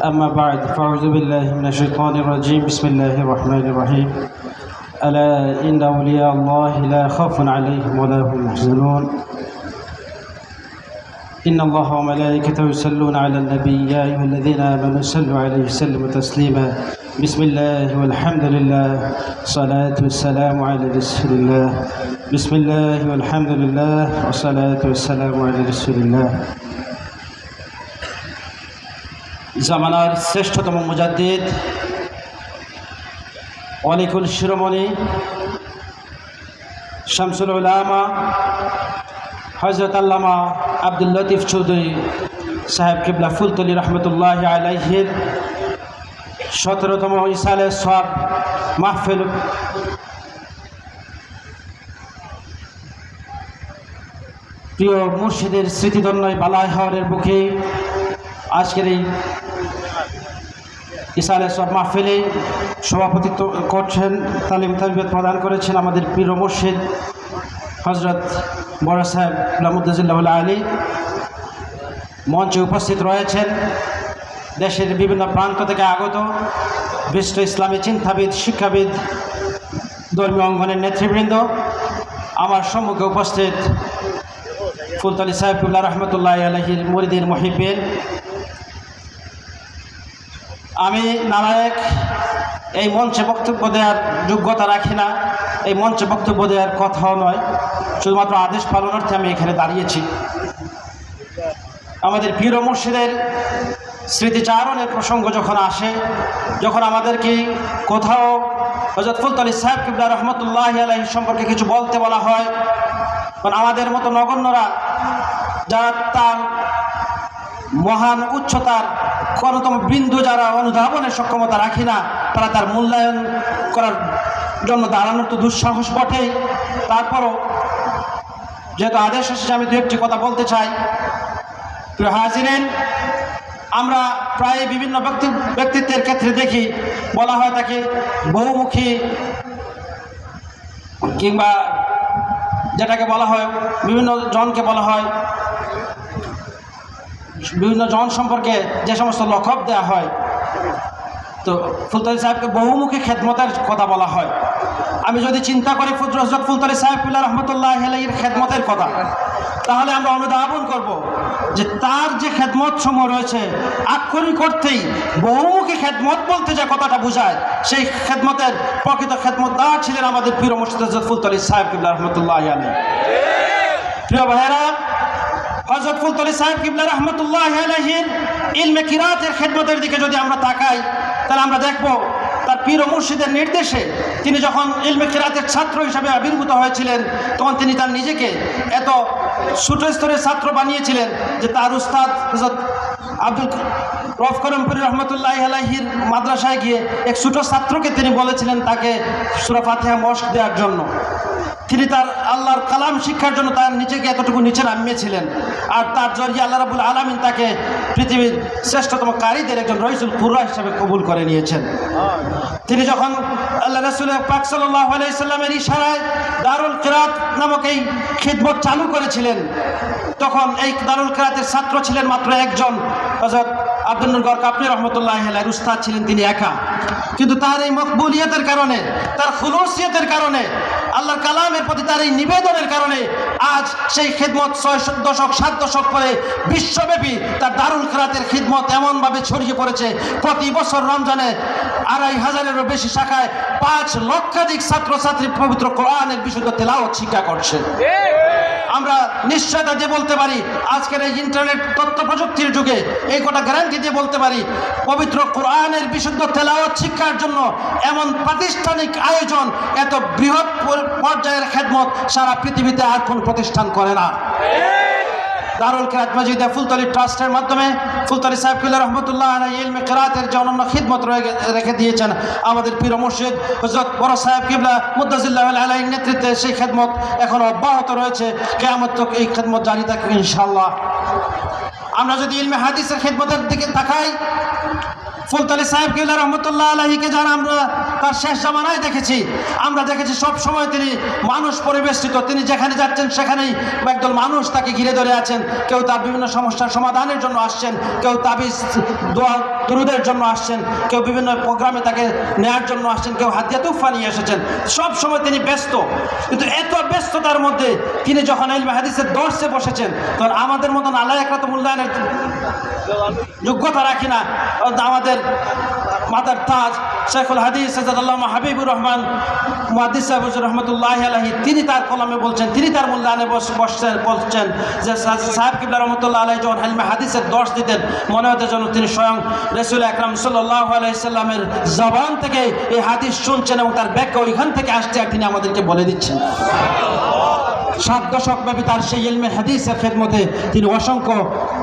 أما بعد فأعوذ بالله من الشيطان الرجيم بسم الله الرحمن الرحيم ألا إن أولياء الله لا خوف عليهم ولا هم يحزنون إن الله وملائكته يصلون على النبي يا أيها الذين آمنوا صلوا عليه وسلموا تسليما بسم الله والحمد لله الصلاة والسلام على رسول الله بسم الله والحمد لله والصلاة والسلام على رسول الله জামানার শ্রেষ্ঠতম মুজাদ্দিদ অলিকুল শিরোমণি শামসুল উলামা হযরত আল্লামা আব্দুল লতিফ চৌধুরী সাহেব কিবলা ফুলতলি রহমতুল্লাহ আলাইহির 17তম ইসালে সওয়াব মাহফিল প্রিয় মুর্শিদের স্মৃতিধন্য বালায় হাওরের বুকে আজকের এই ইসালে সওয়াব মাহফিলে সভাপতিত্ব করছেন, তালিম তারবিয়ত প্রদান করেছেন আমাদের প্রিয় মুর্শিদ হযরত বড় সাহেব মুদাজ্জিল্লাহুল আলী। মঞ্চে উপস্থিত রয়েছেন দেশের বিভিন্ন প্রান্ত থেকে আগত বিশিষ্ট ইসলামী চিন্তাবিদ, শিক্ষাবিদ, ধর্মীয় অঙ্গনের নেতৃবৃন্দ। আমার সম্মুখে উপস্থিত ফুলতলি সাহেব কিবলা রহমতুল্লাহ আলাইহির মুরিদিন মুহিব্বিন। আমি নালায়েক, এই মঞ্চে বক্তব্য দেওয়ার যোগ্যতা রাখি না, এই মঞ্চে বক্তব্য দেওয়ার কথাও নয়, শুধুমাত্র আদেশ পালনার্থে আমি এখানে দাঁড়িয়েছি। আমাদের পীর ও মুর্শিদের স্মৃতিচারণের প্রসঙ্গ যখন আসে, যখন আমাদেরকে কোথাও হযরত ফুলতলি সাহেব কিবলা রহমতুল্লাহ আলাইহি সম্পর্কে কিছু বলতে বলা হয়, কারণ আমাদের মতো নগণ্যরা যারা তার মহান উচ্চতার কোনতম বিন্দু যারা অনুধাবনের সক্ষমতা রাখি না, তারা তার মূল্যায়ন করার জন্য দাঁড়ানোর তো দুঃসাহস বটেই। তারপরও যেহেতু আদেশ এসেছে আমি দু একটি কথা বলতে চাই। প্রিয় হাজিরিন, আমরা প্রায় বিভিন্ন ব্যক্তিত্বের ক্ষেত্রে দেখি বলা হয় তাকে বহুমুখী, কিংবা যেটাকে বলা হয় বিভিন্ন জনকে বলা হয়, বিভিন্ন জন সম্পর্কে যে সমস্ত লকব দেওয়া হয়, তো ফুলতলি সাহেবকে বহুমুখী খেদমতের কথা বলা হয়। আমি যদি চিন্তা করি হযরত ফুলতলি সাহেব কিবলা রহমতুল্লাহ আলাইহির খেদমতের কথা, তাহলে আমরা অনুধাবন করব যে তার যে খেদমত সমূহ রয়েছে, আক্ষরিক অর্থেই বহুমুখী খেদমত বলতে যে কথাটা বোঝায়, সেই খেদমতের প্রকৃত খেদমতদার ছিলেন আমাদের প্রিয় মুর্শিদ হযরত ফুলতলি সাহেব কিবলা রহমতুল্লাহ আলাইহি। প্রিয় ভাইয়েরা, হযরত ফুলতলি সাহেব কিবলা রহমতুল্লাহ আলাইহির ইলমে কিরাতের খেদমতের দিকে যদি আমরা তাকাই, তাহলে আমরা দেখব তার পীর ও মুর্শিদের নির্দেশে তিনি যখন ইলমে কিরাতের ছাত্র হিসাবে আবির্ভূত হয়েছিলেন, তখন তিনি তার নিজেকে এত ছোট স্তরের ছাত্র বানিয়েছিলেন যে তার উস্তাদ হযরত আব্দুল রউফ করমপুরী রহমতুল্লাহ আলাইহির মাদ্রাসায় গিয়ে এক ছোট ছাত্রকে তিনি বলেছিলেন তাকে সূরা ফাতিহা মস্ক দেওয়ার জন্য। তিনি তার আল্লাহর কালাম শিক্ষার জন্য তার নিজেকে এতটুকু নিচে নামিয়েছিলেন, আর তার জরিয়ে আল্লাহ রাব্বুল আলামিন তাকে পৃথিবীর শ্রেষ্ঠতম কারীদের একজন রইসুল কুররা হিসেবে কবুল করে নিয়েছেন। তিনি যখন আল্লাহ রাসূল পাক সাল্লাল্লাহু আলাইহি সাল্লামের ইশারায় দারুল কিরাত নামক এই খিদমত চালু করেছিলেন, তখন এই দারুল কিরাতের ছাত্র ছিলেন মাত্র একজন, হযরত আব্দুল নূর গরকাপনি রহমতুল্লাহ আলাইহির উস্তাদ ছিলেন তিনি একা। কিন্তু তার এই মকবুলিয়তের কারণে, তার খুলুসিয়তের কারণে, আল্লাহর কালামের প্রতি তার এই নিবেদনের কারণে আজ সেই খিদমত 6 দশক 7 দশক পরে বিশ্বব্যাপী তার দারুল কিরাতের খিদমত এমনভাবে ছড়িয়ে পড়েছে, প্রতি বছর রমজানে 2500-এরও বেশি শাখায় 5 লক্ষাধিক ছাত্রছাত্রী পবিত্র কোরআনের বিশুদ্ধ তেলাওয়াত শিক্ষা করছে। আমরা নিশ্চয়তা দিয়ে বলতে পারি, আজকের এই ইন্টারনেট তথ্য প্রযুক্তির যুগে এই কথা গ্যারান্টি দিয়ে বলতে পারি, পবিত্র কোরআনের বিশুদ্ধ তেলাওয়াত শিক্ষার জন্য এমন প্রাতিষ্ঠানিক আয়োজন, এত বৃহৎ পর্যায়ের খেদমত সারা পৃথিবীতে আর কোন প্রতিষ্ঠান করে না। দারুল কিরাত মসজিদে ফুলতলি ট্রাস্টের মাধ্যমে ফুলতলি সাহেব কিবলা রহমতুল্লাহ আলাইহি ইলমে কিরাতের যে অনন্য খিদমত রেখে দিয়েছেন আমাদের পীর মুর্শিদ হযরত বড় সাহেব কিবলা মুদাজ্জিল্লাহুল আলাইহির নেতৃত্বে, সেই খেদমত এখনো অব্যাহত রয়েছে, কিয়ামত তক এই খেদমত জারি থাকবে ইনশাআল্লাহ। আমরা যদি ইলমে হাদিসের খেদমতের দিকে তাকাই, ফুলতলি সাহেব কিবলা রহমতুল্লাহ আলাইহিকে যারা আমরা তার শেষ জামানায় দেখেছি, আমরা দেখেছি সব সময় তিনি মানুষ পরিবেষ্টিত, তিনি যেখানে যাচ্ছেন সেখানেই একদল মানুষ তাকে ঘিরে ধরে আছেন। কেউ তার বিভিন্ন সমস্যার সমাধানের জন্য আসছেন, কেউ তাবিজ দোয়া দুরুদের জন্য আসছেন, কেউ বিভিন্ন প্রোগ্রামে তাকে নেয়ার জন্য আসছেন, কেউ হাদিয়া তুফা নিয়ে এসেছেন। সব সময় তিনি ব্যস্ত, কিন্তু এত ব্যস্ততার মধ্যে তিনি যখন ইলমে হাদিসের দর্শে বসেছেন, তখন আমাদের মতন আলাইকরা তো মূল্যায়নের যোগ্যতা রাখি না। আমাদের মাতার তাজ শেখুল হাদিস সাজ্জাদাল্লাহু হাবিবুর রহমান মুহাদ্দিস সাহেব রহমতুল্লাহ আলাইহি, তিনি তার কলমে বলছেন, তিনি তার মূল্যায়নে বলছেন যে সাহেব কিবলা রহমতুল্লাহ আলাইহি যখন ইলমে হাদিসের দর্শ দিতেন, মনে হতো যেন তিনি স্বয়ং রাসূল আকরাম সাল্লাল্লাহু আলাইহি সাল্লামের জবান থেকে এই হাদিস শুনছেন এবং তার ব্যাখ্যা ওইখান থেকে আসছে আর তিনি আমাদেরকে বলে দিচ্ছেন। 7 দশক ব্যাপী তার সেই ইলমে হাদিসের খেদমতে তিনি অসংখ্য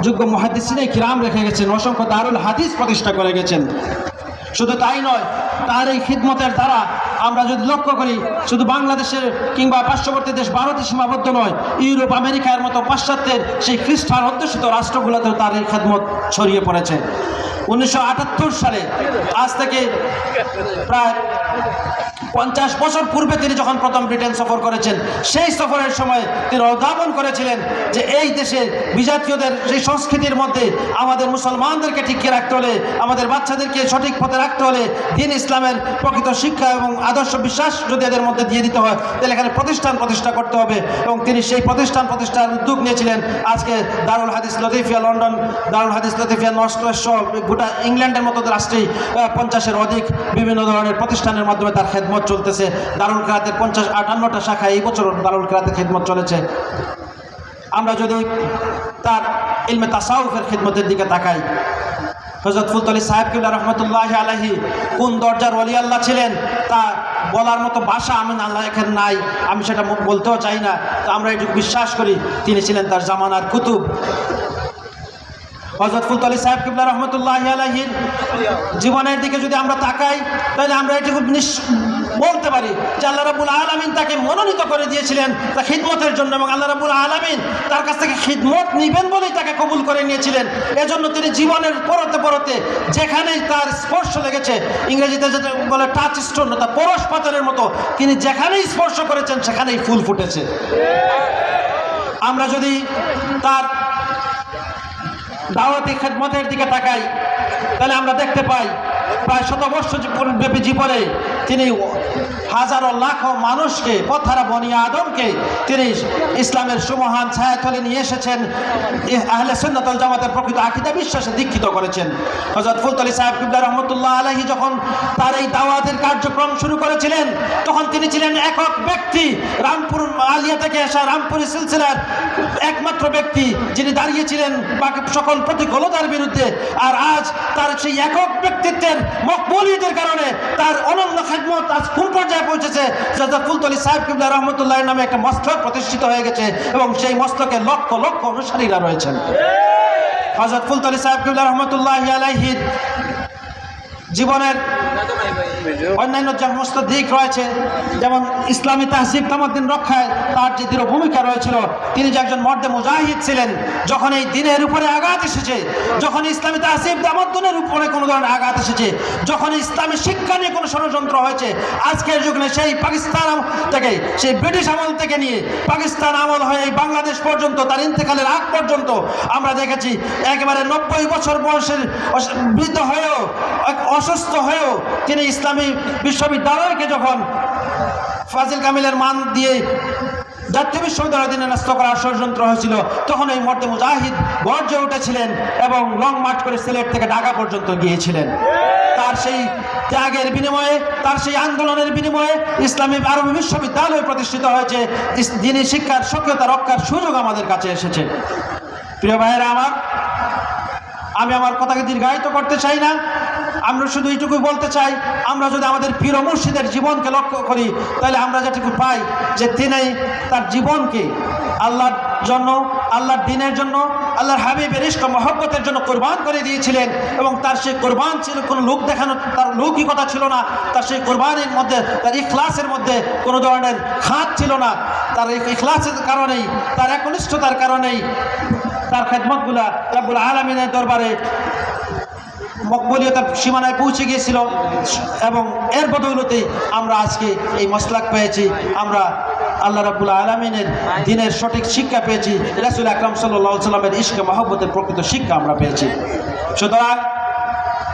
যোগ্য মুহাদ্দিসিনে কিরাম রেখে গেছেন, অসংখ্য দারুল হাদিস প্রতিষ্ঠা করে গেছেন। শুধু তাই নয়, তার এই খিদমতের দ্বারা আমরা যদি লক্ষ্য করি, শুধু বাংলাদেশের কিংবা পার্শ্ববর্তী দেশ ভারতে সীমাবদ্ধ নয়, ইউরোপ আমেরিকার মতো পাশ্চাত্যের সেই খ্রিস্টান অধ্যুষিত রাষ্ট্রগুলোতেও তার এই খেদমত ছড়িয়ে পড়েছে। 1978 সালে, আজ থেকে প্রায় 50 বছর পূর্বে তিনি যখন প্রথম ব্রিটেন সফর করেছেন, সেই সফরের সময় তিনি অনুধাবন করেছিলেন যে এই দেশে বিজাতীয়দের সেই সংস্কৃতির মধ্যে আমাদের মুসলমানদেরকে টিকিয়ে রাখতে হলে, আমাদের বাচ্চাদেরকে সঠিক পথে রাখতে হলে দ্বীন ইসলামের প্রকৃত শিক্ষা এবং আদর্শ বিশ্বাস যদি এদের মধ্যে দিয়ে দিতে হয়, তাহলে এখানে প্রতিষ্ঠা করতে হবে। এবং তিনি সেই প্রতিষ্ঠার উদ্যোগ নিয়েছিলেন। আজকে দারুল হাদিস লতিফিয়া লন্ডন, দারুল হাদিস লতিফিয়া নষ্ট সহ গোটা ইংল্যান্ডের মতো রাষ্ট্রেই 50-এর অধিক বিভিন্ন ধরনের প্রতিষ্ঠানের মাধ্যমে তার খেদমত চলতেছে। দারুল কিরাতের 58টা শাখা এই বছর দারুল কিরাতের খেদমত চলেছে। আমরা যদি তার ইলমে তাসাউফের খেদমতের দিকে তাকাই, হযরত ফুলতলি সাহেব কিবলা রহমতুল্লাহ আলাইহি কোন দরজার ওলি আল্লাহ ছিলেন তা বলার মতো ভাষা আমি আল্লাহ এখানে নাই, আমি সেটা বলতেও চাই না। তো আমরা এটুকু বিশ্বাস করি তিনি ছিলেন তার জামানার কুতুব। হযরত ফুলতলি সাহেব কিবলা রহমতুল্লাহ আলাইহির জীবনের দিকে যদি আমরা তাকাই, তাহলে আমরা এটুকু বলতে পারি যে আল্লাহ রাব্বুল আলামিন তাকে মনোনীত করে দিয়েছিলেন তার খিদমতের জন্য, এবং আল্লাহ রাব্বুল আলামিন তার কাছ থেকে খিদমত নিবেন বলেই তাকে কবুল করে নিয়েছিলেন। এজন্য তিনি জীবনের পরতে যেখানেই তার স্পর্শ লেগেছে, ইংরেজিতে যেটা বলে টাচ স্টোন, তা পরশ পাথরের মতো, তিনি যেখানেই স্পর্শ করেছেন সেখানেই ফুল ফুটেছে। আমরা যদি তার দাওয়াতি খেদমতের দিকে তাকাই, তাহলে আমরা দেখতে পাই প্রায় 100 বছর ব্যাপী জীবনে তিনি হাজারো লাখো মানুষকে, পথহারা বনি আদমকে তিনি ইসলামের সুমহান ছায়াতলে নিয়ে এসেছেন, আহলে সুন্নাত ওয়াল জামাতের প্রকৃত আকীদা বিশ্বাসে দীক্ষিত করেছেন। হযরত ফুলতলি সাহেব কিবলা রহমতুল্লাহ আলাইহি যখন তার এই দাওয়াতের কার্যক্রম শুরু করেছিলেন, তখন তিনি ছিলেন একক ব্যক্তি, রামপুর আলিয়া থেকে আসা রামপুরি সিলসিলার একমাত্র ব্যক্তি যিনি দাঁড়িয়েছিলেন বাকি সকল প্রতিকূলতার বিরুদ্ধে। আর আজ তার সেই একক ব্যক্তিত্বের মকবুলিয়তের কারণে তার অনন্য খেদমত আজ কোন পর্যায়ে পৌঁছেছে, হযরত ফুলতলি সাহেব কিবলা রহমতুল্লাহ নামে একটা মস্তক প্রতিষ্ঠিত হয়ে গেছে এবং সেই মস্তকে লক্ষ লক্ষ অনুসারীরা রয়েছেন। হযরত ফুলতলি সাহেব কিবলা রহমতুল্লাহ আলাইহির জীবনের অন্যান্য যে সমস্ত দিক রয়েছে, যেমন ইসলামী তাহজিব তামাদ্দিন রক্ষায় তার যে দৃঢ় ভূমিকা রয়েছিল, তিনি যে একজন মর্দে মুজাহিদ ছিলেন। যখন এই দিনের উপরে আঘাত এসেছে, যখন ইসলামী তাহজিব তামাদ্দুনের উপরে কোনো ধরনের আঘাত এসেছে, যখন ইসলামী শিক্ষা নিয়ে কোনো ষড়যন্ত্র হয়েছে, আজকের যুগে সেই পাকিস্তান থেকে, সেই ব্রিটিশ আমল থেকে নিয়ে পাকিস্তান আমল হয়ে এই বাংলাদেশ পর্যন্ত, তার ইন্তেকালের আগ পর্যন্ত আমরা দেখেছি একেবারে 90 বছর বয়সের বৃদ্ধ হয়েও, অসুস্থ হয়েও তিনি ইসলামী বিশ্ববিদ্যালয়কে যখন ফাজিল কামিলের মান দিয়ে জাতীয় বিশ্ববিদ্যালয় দিনে ন্যস্ত করার ষড়যন্ত্র হয়েছিল, তখন এই মর্দে মুজাহিদ গর্জে উঠেছিলেন এবং লং মার্চ করে সিলেট থেকে ঢাকা পর্যন্ত গিয়েছিলেন। তার সেই ত্যাগের বিনিময়ে, তার সেই আন্দোলনের বিনিময়ে ইসলামী আরবি বিশ্ববিদ্যালয় প্রতিষ্ঠিত হয়েছে। দিনী শিক্ষার সক্রিয়তা রক্ষার সুযোগ আমাদের কাছে এসেছে। প্রিয় ভাইয়েরা আমার, আমি আমার কথাকে দীর্ঘায়িত করতে চাই না, আমরা শুধু এইটুকুই বলতে চাই, আমরা যদি আমাদের পীর মুর্শিদের জীবনকে লক্ষ্য করি, তাহলে আমরা যেটুকু পাই যে তিনি তার জীবনকে আল্লাহর জন্য, আল্লাহর দ্বীনের জন্য, আল্লাহর হাবিবের ইশক মহব্বতের জন্য কোরবান করে দিয়েছিলেন। এবং তার সেই কোরবান ছিল কোনো লোক দেখানো, তার লৌকিকতা ছিল না। তার সেই কোরবানির মধ্যে, তার ইখলাসের মধ্যে কোনো ধরনের খাত ছিল না। তার ইখলাসের কারণেই, তার একনিষ্ঠতার কারণেই তার খেদমতগুলা রব্বুল আলামিনের দরবারে মকবুলিয়তের সীমানায় পৌঁছে গিয়েছিল এবং এর বদৌলতে আমরা আজকে এই মাসলাক পেয়েছি, আমরা আল্লাহ রাব্বুল আলামিনের দিনের সঠিক শিক্ষা পেয়েছি, রাসূল আকরাম সাল্লাল্লাহু আলাইহি ওয়াসাল্লামের ইশকে মহব্বতের প্রকৃত শিক্ষা আমরা পেয়েছি। সুতরাং